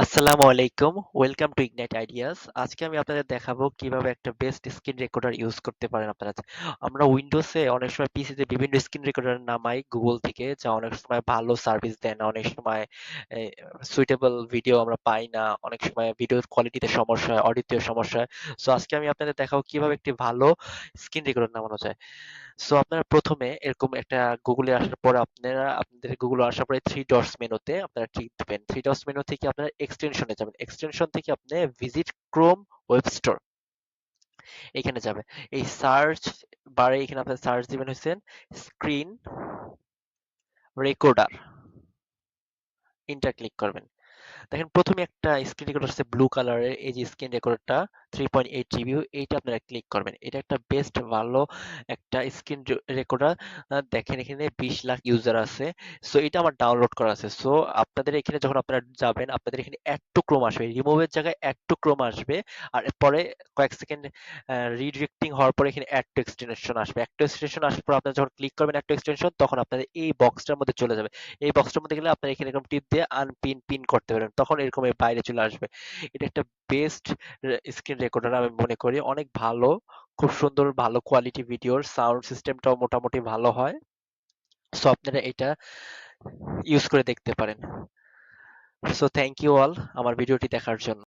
আসসালামু আলাইকুম, welcome to ignite ideas. আজকে আমি আপনাদের দেখাবো কিভাবে একটা বেস্ট স্ক্রিন রেকর্ডার ইউজ করতে পারেন আপনারা। আমরা উইন্ডোজে অনেক সময় পিসিতে বিভিন্ন স্ক্রিন রেকর্ডার নামাই গুগল থেকে, যা অনেক সময় ভালো সার্ভিস দেয় না, অনেক সময় সুইটেবল ভিডিও আমরা পাই না, অনেক সময় ভিডিওর কোয়ালিটিতে সমস্যা হয়, অডিওতে সমস্যা হয়। সো আজকে আমি আপনাদের দেখাবো কিভাবে একটি ভালো স্ক্রিন রেকর্ডার নামানো যায়। সো আপনারা প্রথমে এরকম একটা গুগলে আসার পর আপনাদের গুগলে আসার পরে থ্রি ডটস মেনুতে আপনারা ক্লিক দিবেন। থ্রি ডটস মেনু থেকে আপনারা এক্সটেনশনে যাবেন। এক্সটেনশন থেকে আপনি ভিজিট ক্রোম ওয়েব স্টোর এখানে যাবেন। এই সার্চ বারে এখানে আপনার সার্চ দিবেন হচ্ছেন স্ক্রিন রেকর্ডার, ইন্টার ক্লিক করবেন। দেখেন প্রথমে একটা স্ক্রিন রেকর্ডার আছে ব্লু কালারের, এই যে স্ক্রিন রেকর্ডারটা 3.8 জিবি, এইটা আপনারা ক্লিক করবেন। এটা একটা বেস্ট ভালো একটা স্ক্রিন রেকর্ডার। দেখেন এখানে 20 লাখ ইউজার আছে। সো এটা আমার ডাউনলোড করা আছে। সো আপনাদের এখানে যখন আপনারা যাবেন, আপনাদের এখানে অ্যাড টু ক্রোম আসবে, রিমুভের জায়গায় অ্যাড টু ক্রোম আসবে। আর পরে কয়েক সেকেন্ড রিডিরেক্টিং হওয়ার পরে এখানে অ্যাড টু এক্সটেনশন আসবে। অ্যাড টু এক্সটেনশন আসার পর আপনারা যখন ক্লিক করবেন অ্যাড টু এক্সটেনশন, তখন আপনাদের এই বক্সটার মধ্যে চলে যাবে। এই বক্সটার মধ্যে গেলে আপনারা এখানে এরকম টিপ দিয়ে আনপিন পিন করতে পারেন, তখন এরকম এর বাইরে চলে আসবে। এটা একটা বেস্ট স্ক্রিন রেকর্ডার আমি মনে করি, অনেক ভালো, খুব সুন্দর, ভালো কোয়ালিটি ভিডিওর সাউন্ড সিস্টেমটাও মোটামুটি ভালো হয়। সো আপনারা এটা ইউজ করে দেখতে পারেন। সো থ্যাংক ইউ অল আমার ভিডিওটি দেখার জন্য।